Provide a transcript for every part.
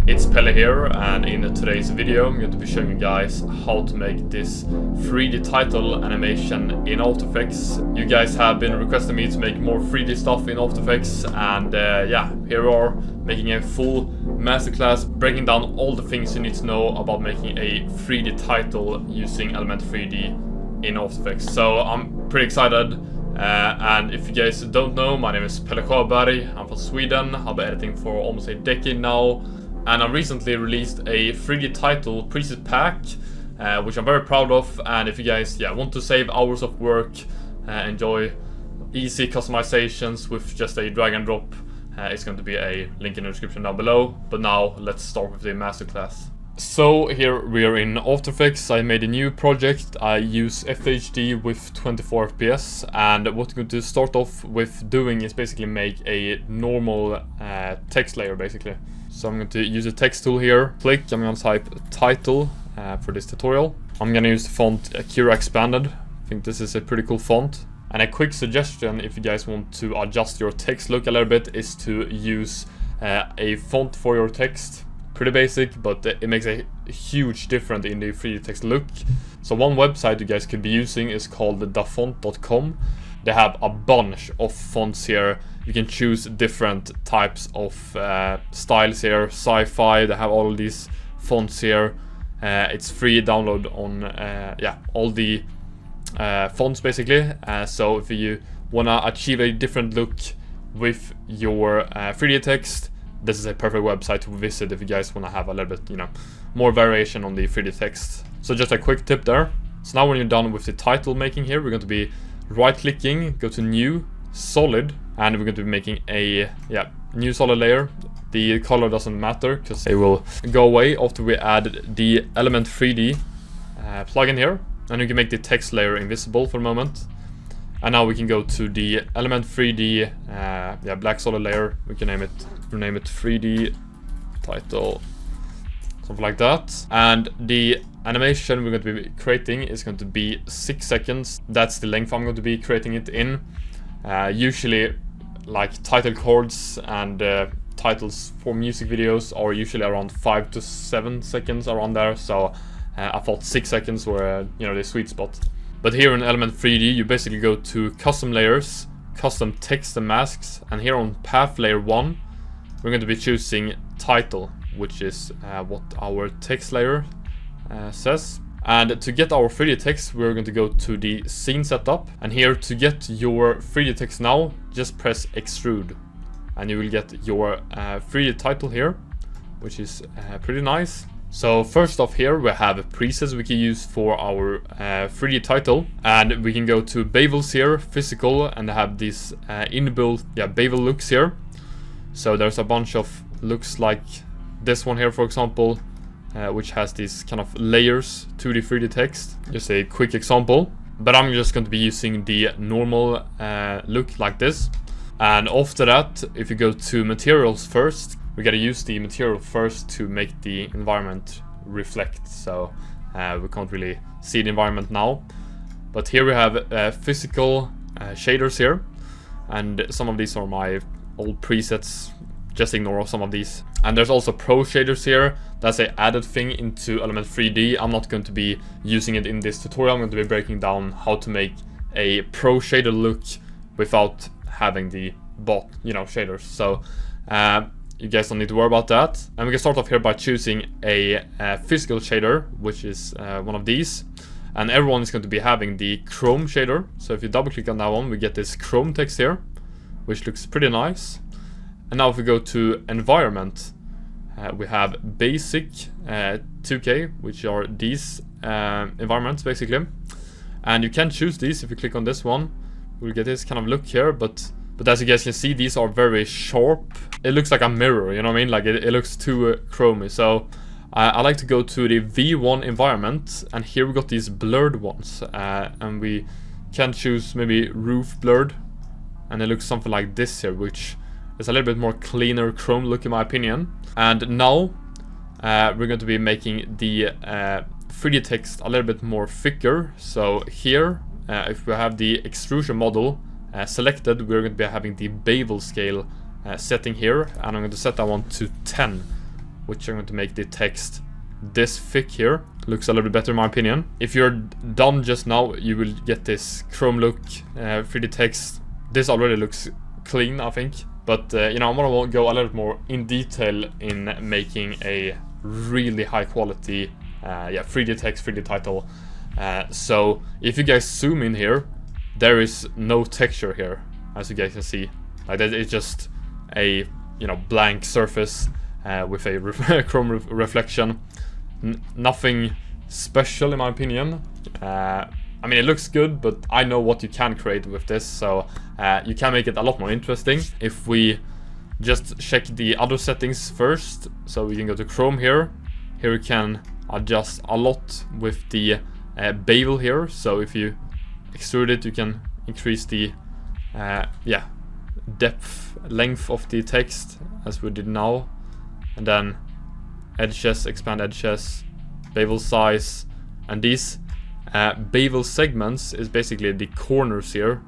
It's Pelle here, and in today's video I'm going to be showing you guys how to make this 3D title animation in After Effects. You guys have been requesting me to make more 3D stuff in After Effects, and yeah, here we are making a full masterclass breaking down all the things you need to know about making a 3D title using Element 3D in After Effects. So I'm pretty excited. And if you guys don't know, my name is Pelle. I'm from Sweden. I've been editing for almost a decade now. And I recently released a 3D title preset pack, which I'm very proud of. And if you guys want to save hours of work, enjoy easy customizations with just a drag and drop, it's going to be a link in the description down below. But now let's start with the masterclass. So here we are in After Effects. I made a new project. I use FHD with 24 FPS, and what I'm going to start off with doing is basically make a normal text layer basically. So I'm going to use the text tool here, click, I'm going to type title for this tutorial. I'm going to use the font Kira Expanded. I think this is a pretty cool font. And a quick suggestion if you guys want to adjust your text look a little bit is to use a font for your text. Pretty basic, but it makes a huge difference in the 3D text look. So one website you guys could be using is called dafont.com. They have a bunch of fonts here. You can choose different types of styles here. Sci-fi, they have all of these fonts here. It's free download on all the fonts basically. So if you wanna achieve a different look with your 3D text, this is a perfect website to visit if you guys want to have a little bit, more variation on the 3D text. So just a quick tip there. So now when you're done with the title making here, we're going to be right-clicking, go to New, Solid, and we're going to be making a new solid layer. The color doesn't matter because it will go away after we add the Element 3D plugin here, and you can make the text layer invisible for a moment. And now we can go to the Element 3D black solid layer. We can name it 3D title, something like that. And the animation we're going to be creating is going to be 6 seconds. That's the length I'm going to be creating it in. Usually, like title chords and titles for music videos are usually around 5 to 7 seconds, around there. So I thought 6 seconds were the sweet spot. But here in Element 3D, you basically go to Custom Layers, Custom Text and Masks, and here on Path Layer 1, we're going to be choosing Title, which is what our text layer says. And to get our 3D text, we're going to go to the Scene Setup, and here to get your 3D text now, just press Extrude, and you will get your 3D title here, which is pretty nice. So first off here we have presets we can use for our 3D title, and we can go to Bevels here, Physical, and have these inbuilt bevel looks here. So there's a bunch of looks like this one here, for example, which has these kind of layers to the 3D text. Just a quick example, but I'm just going to be using the normal look like this. And after that, if you go to materials first, we gotta use the material first to make the environment reflect. So we can't really see the environment now. But here we have physical shaders here. And some of these are my old presets. Just ignore some of these. And there's also pro shaders here. That's an added thing into Element 3D. I'm not going to be using it in this tutorial. I'm going to be breaking down how to make a pro shader look without having the bot, shaders. So you guys don't need to worry about that. And we can start off here by choosing a physical shader, which is one of these. And everyone is going to be having the chrome shader. So if you double click on that one, we get this chrome text here, which looks pretty nice. And now if we go to environment, we have basic 2K, which are these environments basically. And you can choose these if you click on this one. We'll get this kind of look here, but as you guys can see, these are very sharp. It looks like a mirror, you know what I mean? Like it looks too chromy. So I like to go to the V1 environment, and here we got these blurred ones. And we can choose maybe roof blurred, and it looks something like this here, which is a little bit more cleaner chrome look in my opinion. And now we're going to be making the 3D text a little bit more thicker. So here, if we have the extrusion model selected, we're going to be having the bevel scale setting here, and I'm going to set that one to 10. which I'm going to make the text this thick here. Looks a little bit better in my opinion. If you're done just now, you will get this Chrome look, 3D text. This already looks clean, I think. But you know, I'm gonna go a little bit more in detail in making a really high quality 3D text, 3D title. So if you guys zoom in here, there is no texture here, as you guys can see. Like that, it's just a blank surface with a chrome reflection. Nothing special in my opinion. I mean, it looks good, but I know what you can create with this, so you can make it a lot more interesting. If we just check the other settings first, so we can go to Chrome here. Here we can adjust a lot with the bevel here. So if you extrude it, you can increase the depth, length of the text as we did now, and then edges, expand edges, bevel size, and these bevel segments is basically the corners here.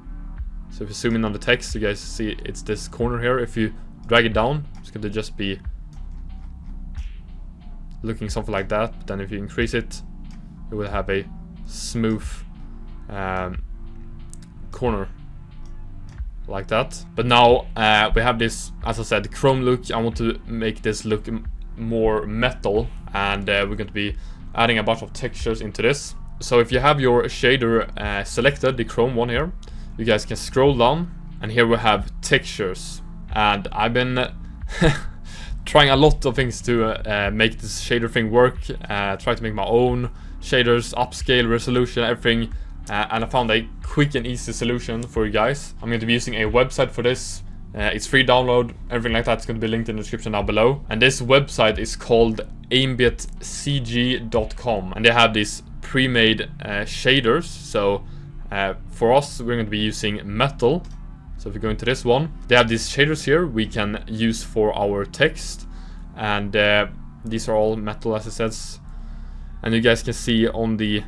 So if you zoom in on the text, you guys see it's this corner here. If you drag it down, it's going to just be looking something like that. But then if you increase it, you will have a smooth corner like that. But now we have this, as I said, Chrome look. I want to make this look more metal, and we're going to be adding a bunch of textures into this. So if you have your shader selected, the Chrome one here, you guys can scroll down, and here we have textures. And I've been trying a lot of things to make this shader thing work. Try to make my own shaders, upscale, resolution, everything. And I found a quick and easy solution for you guys. I'm going to be using a website for this. It's free download, everything like that is going to be linked in the description down below. And this website is called ambitcg.com, and they have these pre-made shaders. So for us, we're going to be using metal. So if we go into this one, they have these shaders here we can use for our text, and these are all metal, as it says. And you guys can see on the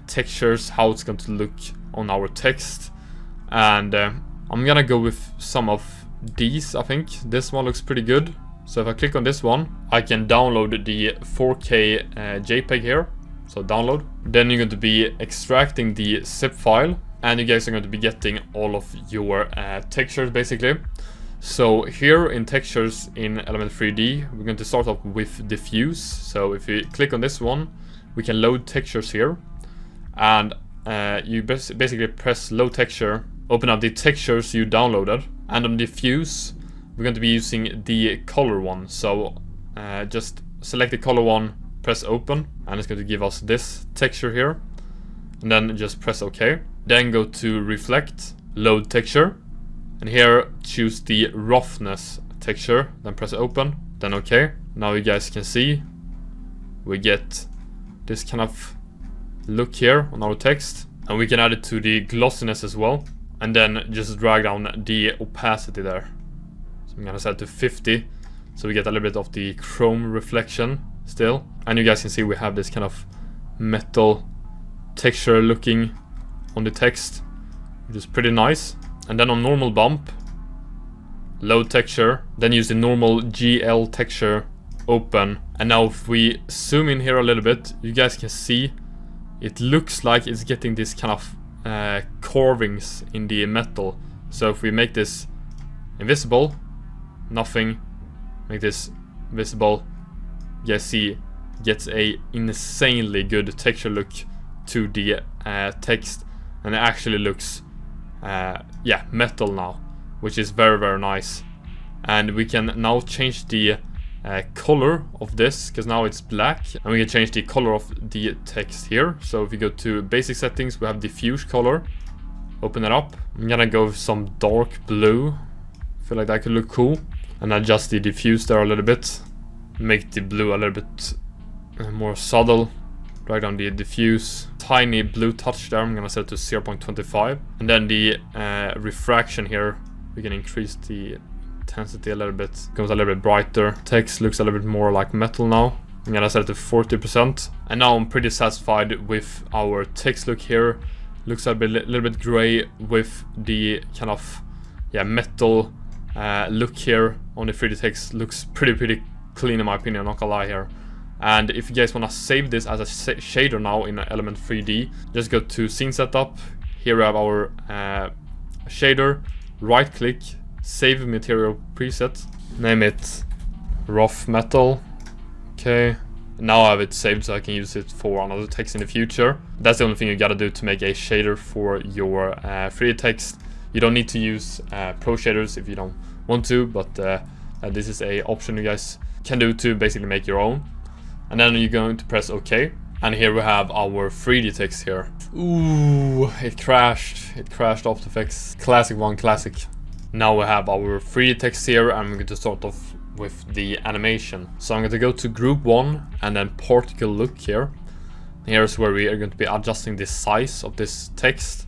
textures how it's going to look on our text. And I'm gonna go with some of these. I think this one looks pretty good. So if I click on this one, I can download the 4K JPEG here. So download. Then you're going to be extracting the zip file, and you guys are going to be getting all of your textures basically. So here in textures in Element 3D, we're going to start off with diffuse. So if you click on this one, we can load textures here, and you basically press load texture, open up the textures you downloaded, and on diffuse, we're going to be using the color one. So just select the color one, press open, and it's going to give us this texture here, and then just press OK. Then go to reflect, load texture, and here choose the roughness texture, then press open, then OK. Now you guys can see we get this kind of look here on our text, and we can add it to the glossiness as well, and then just drag down the opacity there. So I'm gonna set it to 50, so we get a little bit of the chrome reflection still. And you guys can see we have this kind of metal texture looking on the text, which is pretty nice. And then on normal bump, load texture, then use the normal GL texture, open. And now if we zoom in here a little bit, you guys can see it looks like it's getting this kind of carvings in the metal. So if we make this invisible, nothing, make this visible, you guys see gets a insanely good texture look to the text, and it actually looks metal now, which is very, very nice. And we can now change the color of this, because now it's black, and we can change the color of the text here. So if you go to basic settings, we have diffuse color, open it up. I'm gonna go with some dark blue, I feel like that could look cool, and adjust the diffuse there a little bit, make the blue a little bit more subtle. Drag down the diffuse, tiny blue touch there, I'm gonna set it to 0.25. And then the refraction here, we can increase the intensity a little bit, goes a little bit brighter. Text looks a little bit more like metal now. I'm gonna set it to 40%. And now I'm pretty satisfied with our text look here. Looks a little bit gray with the kind of metal look here on the 3D text. Looks pretty clean in my opinion, not gonna lie here. And if you guys want to save this as a shader now in Element 3D, just go to Scene Setup. Here we have our shader. Right click, Save Material Preset. Name it Rough Metal. Okay. Now I have it saved so I can use it for another text in the future. That's the only thing you gotta do to make a shader for your 3D text. You don't need to use pro shaders if you don't want to, but this is a option you guys can do to basically make your own. And then you're going to press OK. And here we have our 3D text here. Ooh, it crashed. It crashed After Effects. Classic one, classic. Now we have our 3D text here, and we're going to start off with the animation. So I'm going to go to Group 1 and then Particle Look here. Here's where we are going to be adjusting the size of this text.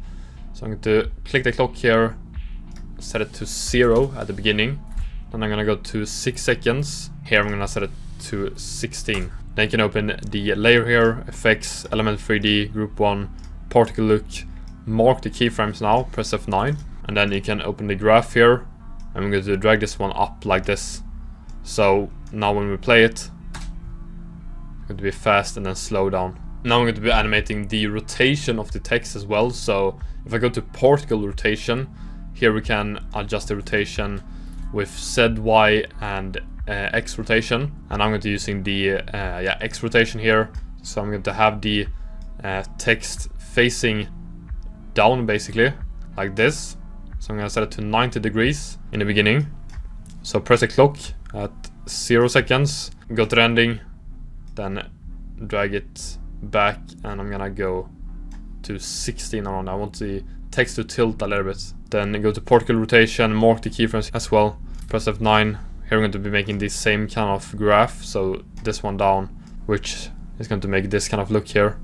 So I'm going to click the clock here, set it to 0 at the beginning. Then I'm going to go to 6 seconds. Here I'm going to set it to 16. Then you can open the layer here, Effects, Element 3D, Group 1, Particle Look, mark the keyframes now, press F9. And then you can open the graph here. And I'm going to drag this one up like this. So now when we play it, it's going to be fast and then slow down. Now I'm going to be animating the rotation of the text as well. So if I go to particle rotation, here we can adjust the rotation with Z, Y, and X rotation. And I'm going to be using the X rotation here. So I'm going to have the text facing down basically, like this. So I'm going to set it to 90 degrees in the beginning. So press the clock at 0 seconds, go to the ending, then drag it back, and I'm gonna go to 16 around. I want the text to tilt a little bit. Then go to particle rotation, mark the keyframes as well, press F9. Here we're going to be making the same kind of graph, so this one down, which is going to make this kind of look here.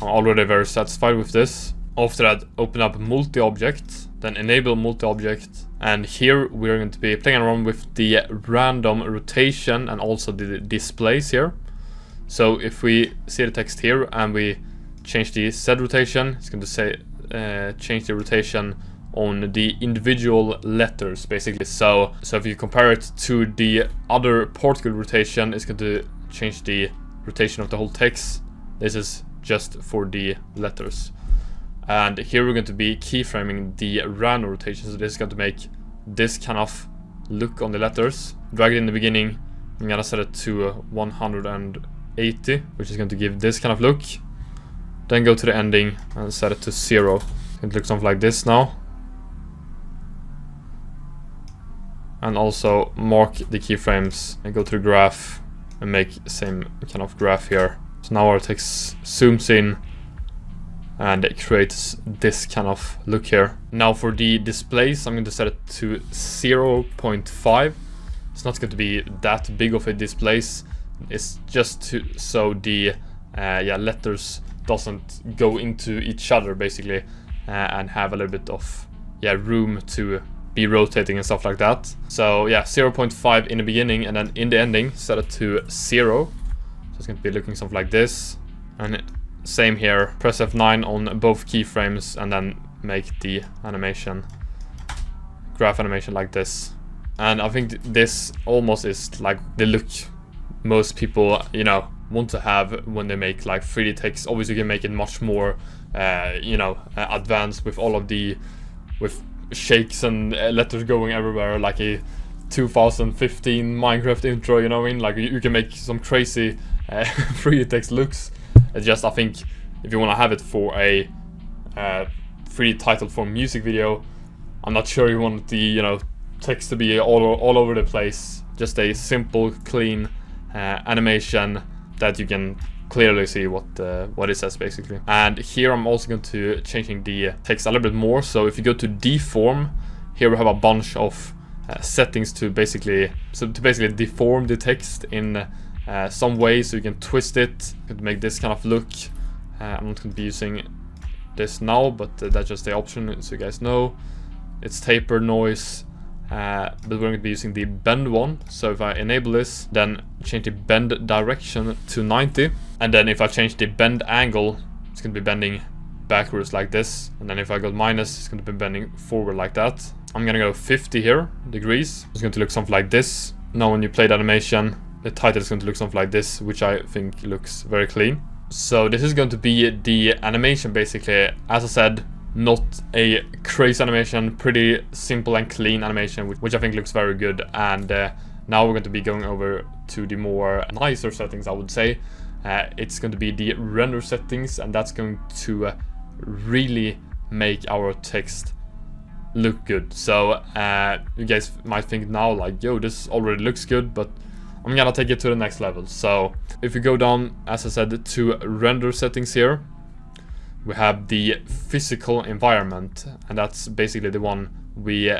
I'm already very satisfied with this. After that, open up multi-object, then enable multi-object, and here we're going to be playing around with the random rotation and also the displays here. So if we see the text here and we change the Z rotation, it's going to say change the rotation on the individual letters basically. So if you compare it to the other particle rotation, it's going to change the rotation of the whole text. This is just for the letters. And here we're going to be keyframing the random rotation, so this is going to make this kind of look on the letters. Drag it in the beginning, I'm gonna set it to 180, which is going to give this kind of look. Then go to the ending and set it to 0. It looks something like this now. And also mark the keyframes and go to the graph and make the same kind of graph here. So now our text zooms in and it creates this kind of look here. Now for the displays, I'm going to set it to 0.5. It's not going to be that big of a displays. It's just so the letters doesn't go into each other basically, and have a little bit of room to be rotating and stuff like that. So 0.5 in the beginning, and then in the ending set it to 0. So it's going to be looking something like this. And same here, press F9 on both keyframes and then make the animation, graph animation like this. And I think this almost is like the look most people, want to have when they make like 3D text. Obviously you can make it much more, advanced with all of with shakes and letters going everywhere, like a 2015 Minecraft intro, you know what I mean? Like you can make some crazy 3D text looks. It's just, I think, if you want to have it for a 3D title for a music video, I'm not sure you want the text to be all over the place. Just a simple, clean animation that you can clearly see what it says basically. And here I'm also going to changing the text a little bit more. So if you go to deform, here we have a bunch of settings to basically deform the text in some way, so you can twist it to make this kind of look. I'm not going to be using this now, but that's just the option, so you guys know. It's taper, noise, but we're going to be using the bend one. So if I enable this, then change the bend direction to 90, and then if I change the bend angle, it's going to be bending backwards like this, and then if I go minus, it's going to be bending forward like that. I'm going to go 50 here degrees. It's going to look something like this. Now when you play the animation, the title is going to look something like this, which I think looks very clean. So this is going to be the animation basically. As I said, not a crazy animation, pretty simple and clean animation, which I think looks very good. And now we're going to be going over to the more nicer settings, I would say. It's going to be the render settings, and that's going to really make our text look good. So you guys might think now like, yo, this already looks good, but I'm gonna take it to the next level. So if you go down, as I said, to render settings here, we have the physical environment, and that's basically the one we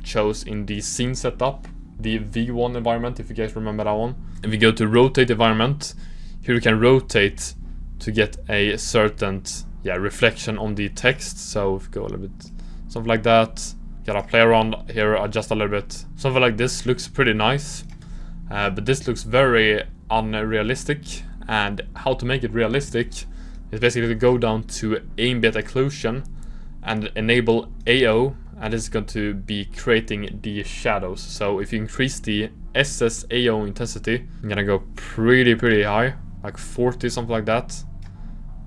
chose in the scene setup, the V1 environment, if you guys remember that one. If you go to rotate environment, here you can rotate to get a certain reflection on the text. So if you go a little bit something like that, gotta play around here, adjust a little bit. Something like this looks pretty nice, but this looks very unrealistic. And how to make it realistic is basically to go down to ambient occlusion and enable AO, and it's going to be creating the shadows. So if you increase the SSAO intensity, I'm gonna go pretty high, like 40, something like that.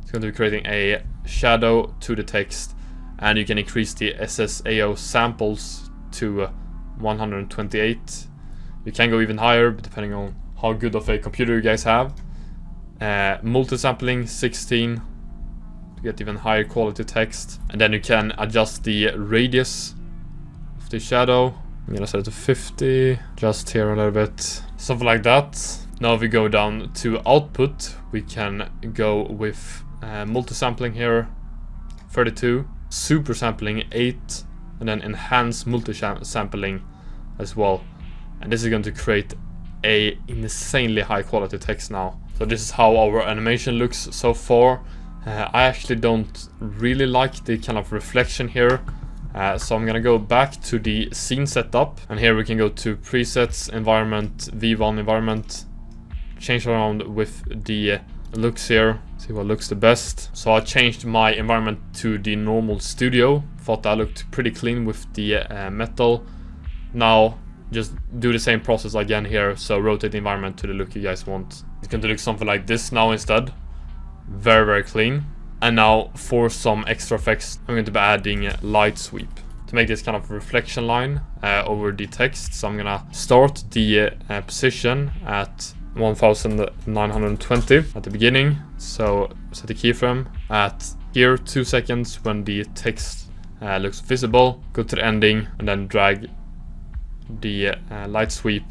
It's going to be creating a shadow to the text, and you can increase the SSAO samples to 128. You can go even higher, depending on how good of a computer you guys have. Multi-sampling 16 to get even higher quality text, and then you can adjust the radius of the shadow. I'm gonna set it to 50, just here a little bit, something like that. Now if we go down to output, we can go with multi-sampling here 32, super sampling 8, and then enhance multi-sampling as well. And this is going to create a insanely high quality text now. So this is how our animation looks so far. I actually don't really like the kind of reflection here. So I'm gonna go back to the scene setup, and here we can go to presets, environment, V1 environment, change around with the looks here, see what looks the best. So I changed my environment to the normal studio, thought that looked pretty clean with the metal. Now just do the same process again here, so rotate the environment to the look you guys want. It's going to look something like this now instead. Very clean. And now for some extra effects, I'm going to be adding light sweep to make this kind of reflection line over the text. So I'm gonna start the position at 1920 at the beginning. So set the keyframe at here 2 seconds when the text looks visible. Go to the ending and then drag the light sweep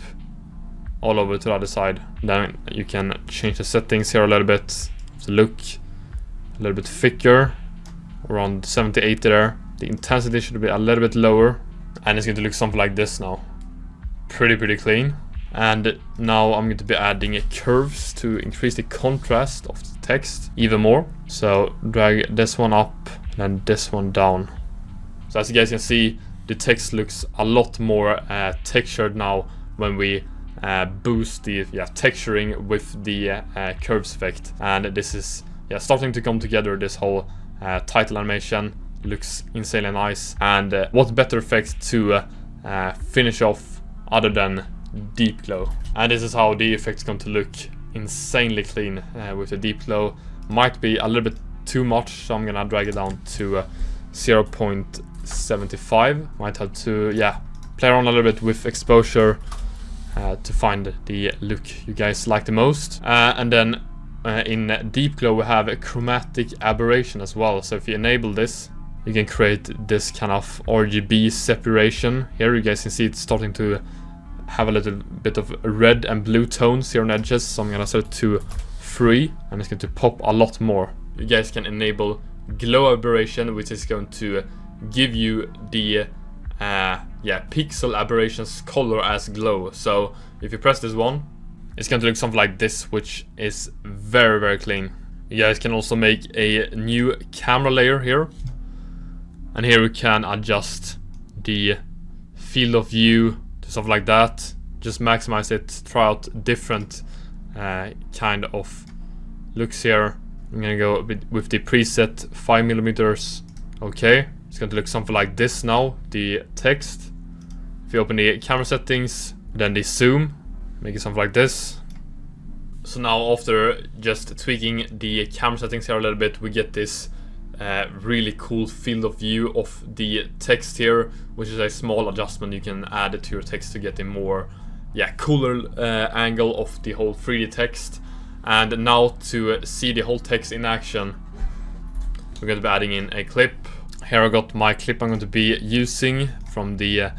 all over to the other side. Then you can change the settings here a little bit to look a little bit thicker, around 70-80 there. The intensity should be a little bit lower, and it's going to look something like this now. Pretty clean. And now I'm going to be adding curves to increase the contrast of the text even more. So drag this one up and this one down. So as you guys can see, the text looks a lot more textured now when we boost the texturing with the curves effect. And this is starting to come together. This whole title animation looks insanely nice. And what better effect to finish off other than deep glow. And this is how the effect's going to look, insanely clean with the deep glow. Might be a little bit too much, so I'm gonna drag it down to 0.75. Might have to play around a little bit with exposure to find the look you guys like the most. And then in deep glow we have a chromatic aberration as well. So if you enable this, you can create this kind of RGB separation. Here you guys can see it's starting to have a little bit of red and blue tones here on edges. So I'm gonna set it to 3, and it's going to pop a lot more. You guys can enable glow aberration, which is going to give you the pixel aberrations color as glow. So if you press this one, it's going to look something like this, which is very clean. You guys can also make a new camera layer here, and here we can adjust the field of view to something like that. Just maximize it, try out different kind of looks here. I'm gonna go with the preset 5mm. Okay, it's going to look something like this now, the text. If you open the camera settings, then the zoom, make it something like this. So now after just tweaking the camera settings here a little bit, we get this really cool field of view of the text here, which is a small adjustment you can add to your text to get a more cooler angle of the whole 3D text. And now to see the whole text in action, we're going to be adding in a clip. Here I got my clip I'm going to be using from the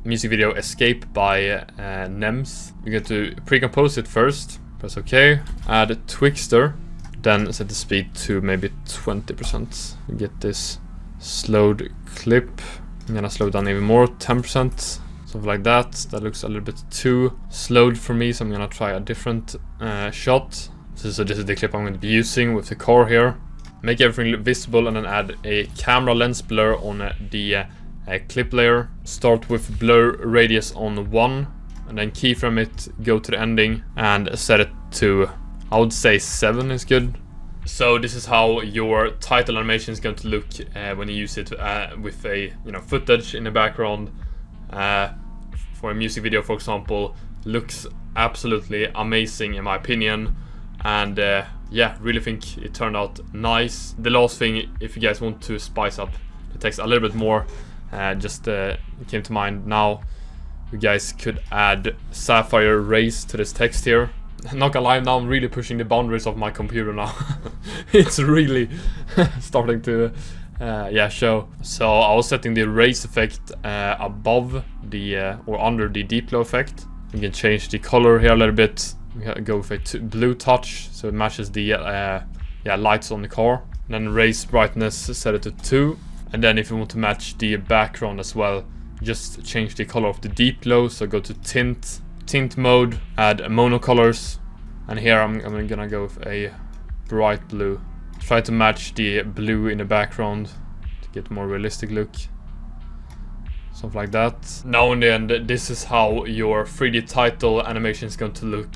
music video Escape by Nems. You're going to pre-compose it first, press OK, add Twixtor, then set the speed to maybe 20%. You get this slowed clip. I'm gonna slow down even more, 10%, something like that. That looks a little bit too slowed for me, so I'm gonna try a different shot. So this is the clip I'm going to be using with the car here. Make everything visible and then add a camera lens blur on the clip layer. Start with blur radius on 1 and then keyframe it, go to the ending and set it to, I would say 7 is good. So this is how your title animation is going to look when you use it with a footage in the background for a music video, for example. Looks absolutely amazing in my opinion, and really think it turned out nice. The last thing, if you guys want to spice up the text a little bit more, just came to mind now, you guys could add sapphire rays to this text here. Not gonna lie, now I'm really pushing the boundaries of my computer now. It's really starting to show. So I was setting the rays effect above the or under the deep glow effect. You can change the color here a little bit. Go with a blue touch so it matches the lights on the car. And then raise brightness, set it to 2. And then if you want to match the background as well, just change the color of the deep glow. So go to tint mode, add monocolors, and here I'm gonna go with a bright blue. Try to match the blue in the background to get a more realistic look. Something like that. Now in the end, this is how your 3D title animation is going to look.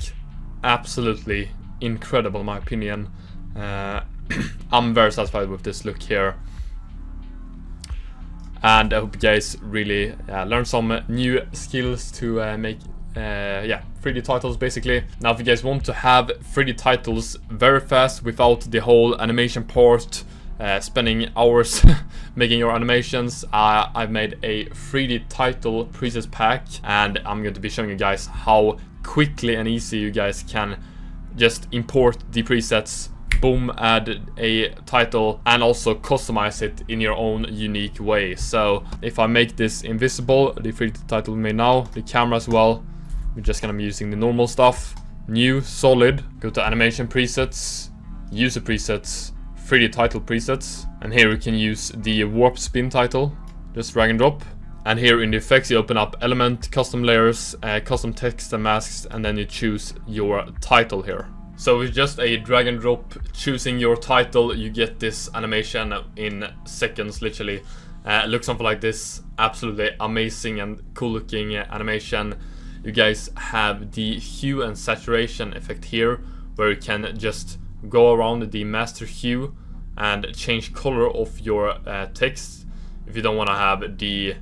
Absolutely incredible in my opinion. I'm very satisfied with this look here. And I hope you guys really learn some new skills to make 3D titles basically. Now if you guys want to have 3D titles very fast without the whole animation part, spending hours making your animations, I've made a 3D title presets pack, and I'm going to be showing you guys how quickly and easy you guys can just import the presets, boom, add a title, and also customize it in your own unique way. So if I make this invisible, the 3D title made now, the camera as well, we're just gonna be using the normal stuff. New, solid, go to animation presets, user presets, 3D title presets, and here we can use the warp spin title. Just drag and drop. And here in the effects you open up element, custom layers, custom text and masks, and then you choose your title here. So with just a drag and drop choosing your title, you get this animation in seconds literally. Looks something like this. Absolutely amazing and cool looking animation. You guys have the hue and saturation effect here, where you can just go around the master hue and change color of your text if you don't want to have the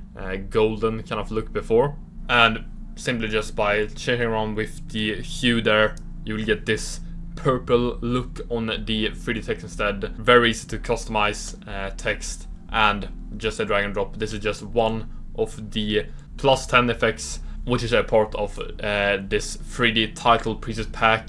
golden kind of look before. And simply just by changing around with the hue there, you will get this purple look on the 3D text instead. Very easy to customize text, and just a drag and drop. This is just one of the plus 10 effects, which is a part of this 3D title preset pack.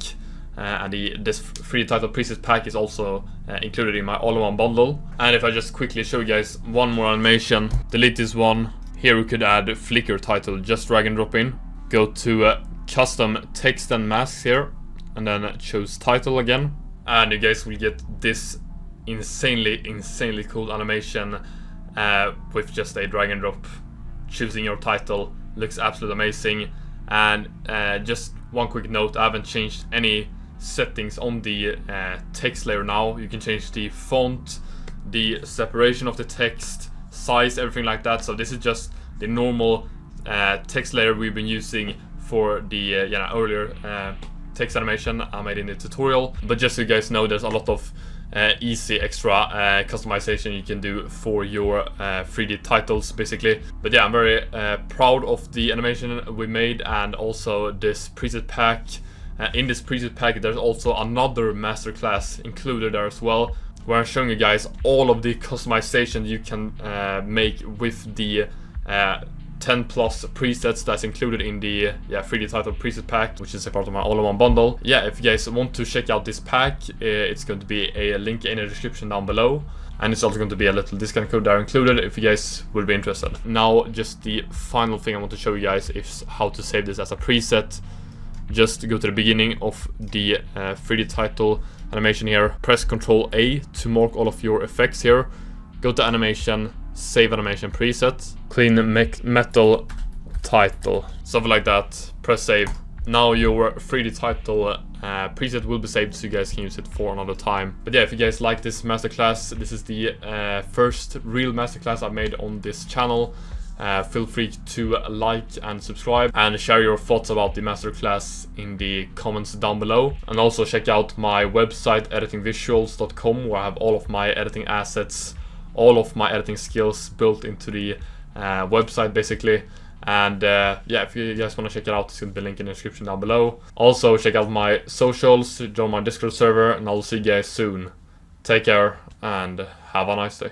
And this 3D title preset pack is also included in my all-in-one bundle. And if I just quickly show you guys one more animation, delete this one. Here we could add flicker title, just drag and drop in. Go to custom text and masks here, and then choose title again. And you guys will get this insanely cool animation with just a drag and drop. Choosing your title looks absolutely amazing. And just one quick note, I haven't changed any settings on the text layer now. You can change the font, the separation of the text, size, everything like that. So this is just the normal text layer we've been using for the earlier text animation I made in the tutorial. But just so you guys know, there's a lot of easy extra customization you can do for your 3D titles basically. But yeah, I'm very proud of the animation we made, and also this preset pack. In this preset pack there's also another masterclass included there as well, where I'm showing you guys all of the customization you can make with the 10 plus presets that's included in the 3D title preset pack, which is a part of my all-in-one bundle. Yeah, if you guys want to check out this pack, it's going to be a link in the description down below, and it's also going to be a little discount code there included if you guys will be interested. Now, just the final thing I want to show you guys is how to save this as a preset. Just go to the beginning of the 3D title animation here, press Ctrl A to mark all of your effects here, go to animation, save animation preset, clean metal title, something like that, press save. Now your 3D title preset will be saved, so you guys can use it for another time. But yeah, if you guys like this masterclass, this is the first real masterclass I've made on this channel. Feel free to like and subscribe, and share your thoughts about the masterclass in the comments down below. And also check out my website editingvisuals.com, where I have all of my editing assets, all of my editing skills built into the website basically. And yeah, if you guys want to check it out, it's going to be a link in the description down below. Also check out my socials, join my Discord server, and I'll see you guys soon. Take care and have a nice day.